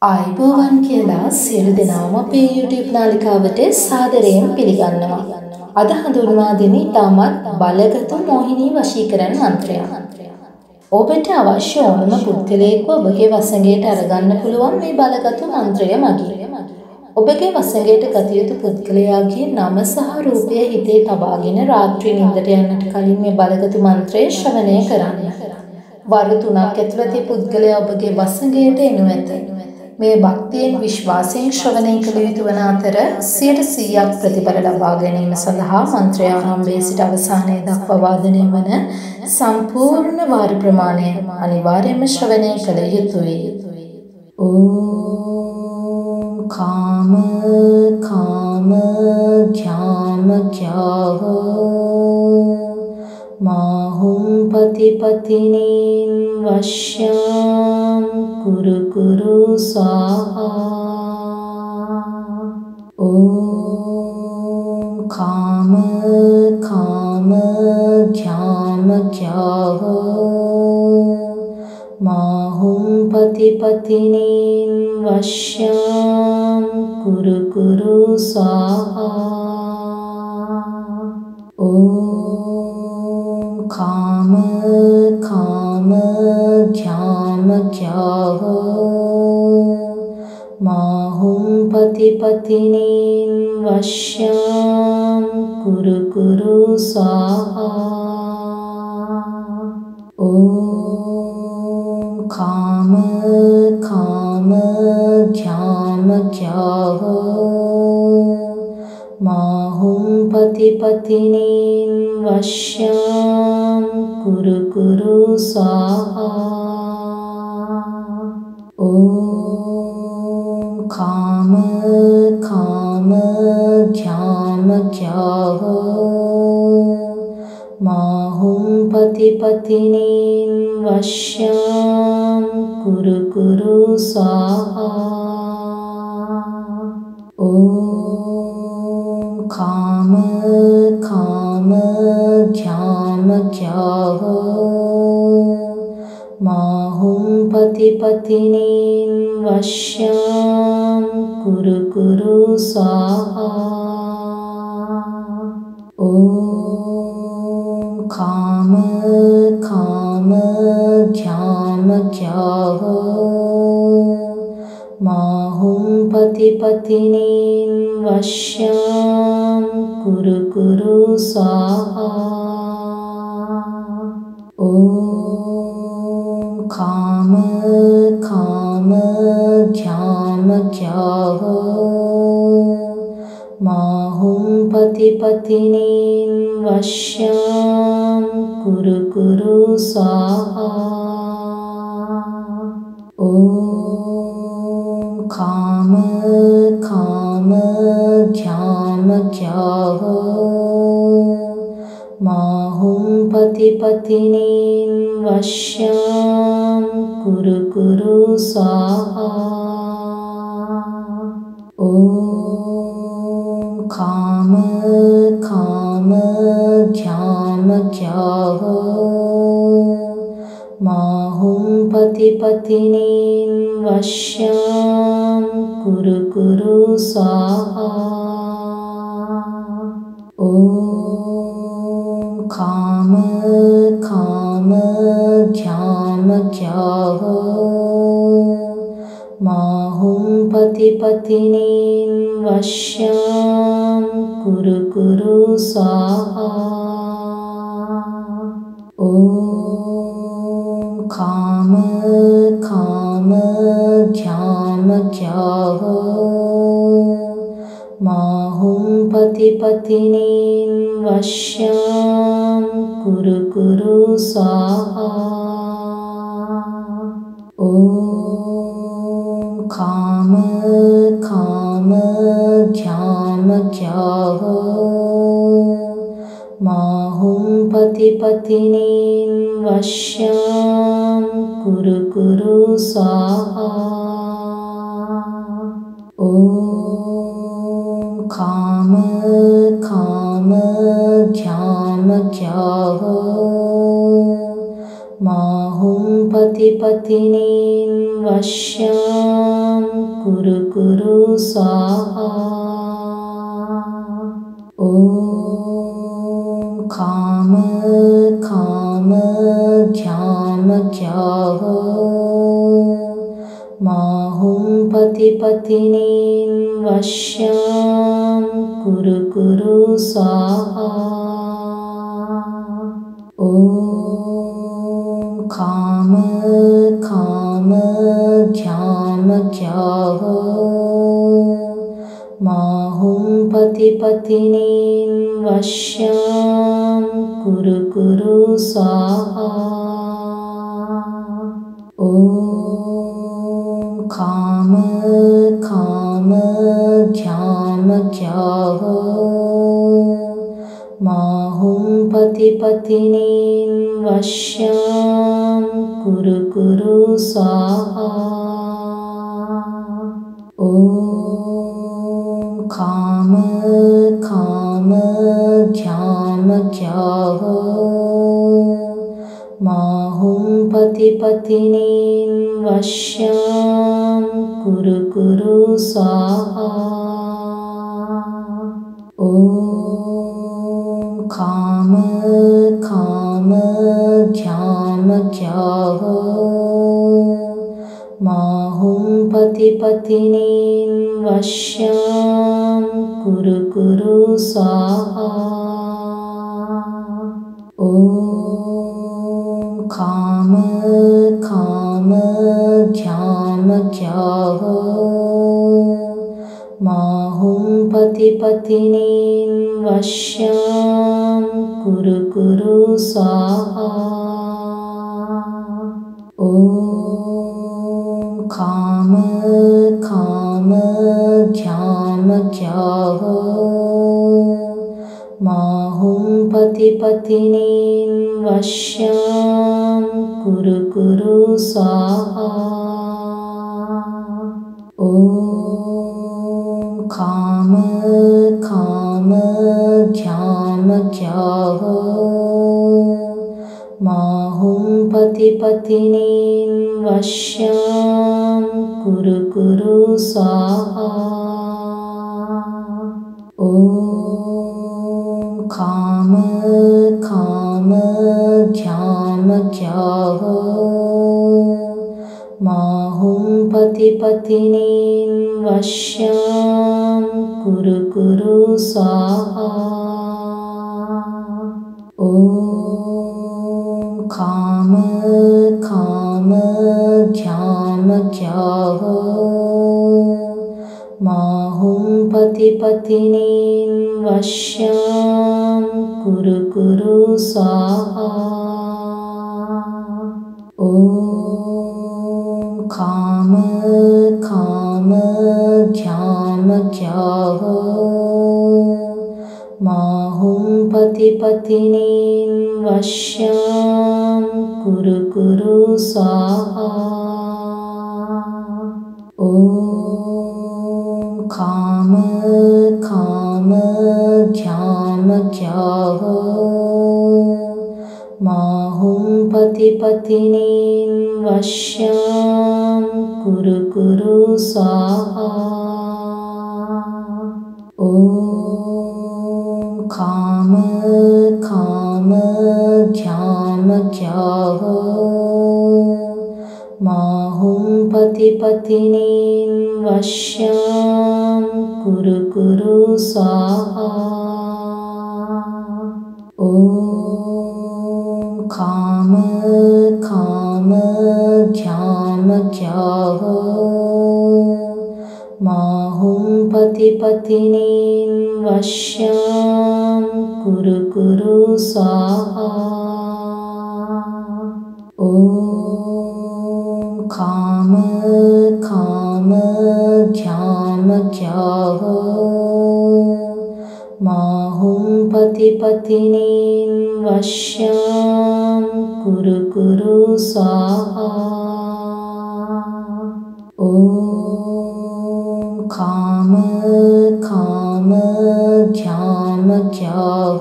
ආයිබෝවන් කියලා සියලු දෙනාම අපේ YouTube නාලිකාවට සාදරයෙන් පිළිගන්නවා. අද හඳුන්වා දෙන ඉතාමත් බලගතු මොහිනී වශීකරණ මන්ත්‍රයක්. ඔබට අවශ්‍ය ඕනම පුද්ගලයෙක්ව ඔබගේ වසඟයට අරගන්න පුළුවන් මේ බලගතු මන්ත්‍රය මගින්. ඔබගේ වසඟයට ගත යුතු පුද්ගලයාගේ නම සහ රූපය හිතේ තබාගෙන රාත්‍රී නිින්දට යන්නට කලින් මේ බලගතු මන්ත්‍රය ශ්‍රවණය කරන්න. වර 3ක් ඇතුළත පුද්ගලයා ඔබගේ වසඟයට එනු ඇත. මේ භක්තියෙන් විශ්වාසයෙන් ශ්‍රවණය කළ යුතු වන අතර 100% ප්‍රතිඵල ලබා ගැනීම සඳහා මන්ත්‍රය ආරම්භයේ සිට අවසානයේ දක්වා වාදනය වන සම්පූර්ණ වාර ප්‍රමාණය අනිවාර්යයෙන්ම ශ්‍රවණය කළ යුතුයි. ඕම් කාම කාම ඛ්‍යාම ඛ්‍යාහෝ මාහුම් පතිපතිනීන් වශ්‍යං කුරු කුරු ස්වාහා. ඕම් කාම කාම ඛ්‍යාම ඛ්‍යාහෝ මාහුම් පතිපතිනීන් වශ්‍යං කුරු කුරු ස්වාහා. ඕම් කාම කාම ඛ්‍යාම ඛ්‍යාහෝ මාහුම් පතිපතිනීන් වශ්‍යං කුරු කුරු ස්වාහා. ඕම් කාම කාම ඛ්‍යාම ඛ්‍යාහෝ මාහුම් පතිපතිනීන් වශ්‍යං කුරු කුරු ස්වාහා. ඕම් කාම කාම ඛ්‍යාම ඛ්‍යාහෝ මාහුම් පතිපතිනීන් වශ්‍යං කුරු කුරු ස්වාහා. ඕම් කාම කාම ඛ්‍යාම ඛ්‍යාහෝ මාහුම් පතිපතිනීන් වශ්‍යං කුරු කුරු ස්වාහා. ඕම් කාම කාම ඛ්‍යාම ඛ්‍යාහෝ මාහුම් පතිපතිනීන් වශ්‍යං කුරු කුරු ස්වාහා. ඕම් කාම කාම ඛ්‍යාම ඛ්‍යාහෝ මාහුම් පතිපතිනීන් වශ්‍යං කුරු කුරු ස්වාහා. ඕම් කාම කාම ඛ්‍යාම ඛ්‍යාහෝ මාහුම් පතිපතිනීන් වශ්‍යං කුරු කුරු ස්වාහා. ඕම් කාම කාම ඛ්‍යාම ඛ්‍යාහෝ මාහුම් පතිපතිනීන් වශ්‍යං කුරු කුරු ස්වාහා. ඕම් කාම කාම ඛ්‍යාම ඛ්‍යාහෝ මාහුම් පතිපතිනීන් වශ්‍යං කුරු කුරු ස්වාහා. ඕම් කාම කාම ඛ්‍යාම ඛ්‍යාහෝ මාහුම් පතිපතිනීන් වශ්‍යං කුරු කුරු ස්වාහා. ඕම් කාම කාම ඛ්‍යාම ඛ්‍යාහෝ මාහුම් පතිපතිනීන් වශ්‍යං කුරු කුරු ස්වාහා. ඕම් කාම කාම ඛ්‍යාම ඛ්‍යාහෝ මාහුම් පතිපතිනීන් වශ්‍යං कुरु कुरु स्वाहा। ॐ खाम खाम ख्याम ख्याह माहुं पति पत्नीं वश्यां कुरु कुरु स्वाहा। ॐ खाम खाम ख्याम ख्याह माहुं पति पत्नीं वश्यां कुरु कुरु स्वाहा। ॐ खाम खाम ख्याम ख्याह माहुं पति पत्नीं वश्यां कुरु कुरु स्वाहा। ॐ खाम खाम ख्याम ख्याह माहुं पति पत्नीं वश्यां कुरु कुरु स्वाहा। ॐ खाम खाम ख्याम ख्याह माहुं पति पत्नीं वश्यां कुरु कुरु स्वाहा। ॐ खाम खाम ख्याम ख्याह माहुं पति पत्नीं वश्यां कुरु कुरु स्वाहा। ॐ खाम खाम ख्याम ख्याह माहुं पति पत्नीं वश्यां कुरु कुरु स्वाहा। ॐ खाम खाम ख्याम ख्याह माहुं पति पत्नीं वश्यां कुरु कुरु स्वाहा। ॐ खाम खाम ख्याम ख्याह माहुं पति पत्नीं वश्यां कुरु कुरु स्वाहा। ॐ खाम खाम ख्याम ख्याह माहुं पति पत्नीं वश्यां कुरु कुरु स्वाहा। ॐ खाम खाम ख्याम ख्याह माहुं पति पत्नीं वश्यां कुरु कुरु स्वाहा। ॐ खाम खाम ख्याम ख्याह माहुं पति पत्नीं वश्यां कुरु कुरु स्वाहा। ॐ खाम खाम ख्याम ख्याह माहुं पति पत्नीं वश्यां कुरु कुरु स्वाहा। ॐ खाम खाम ख्याम ख्याह माहुं पति पत्नीं वश्यां कुरु कुरु स्वाहा। ॐ खाम खाम ख्याम ख्याह माहुं पति पत्नीं वश्यां कुरु कुरु स्वाहा। ॐ खाम खाम ख्याम ख्याह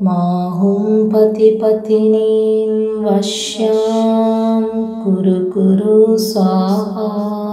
माहुं पति पत्नीं वश्यां कुरु कुरु स्वाहा।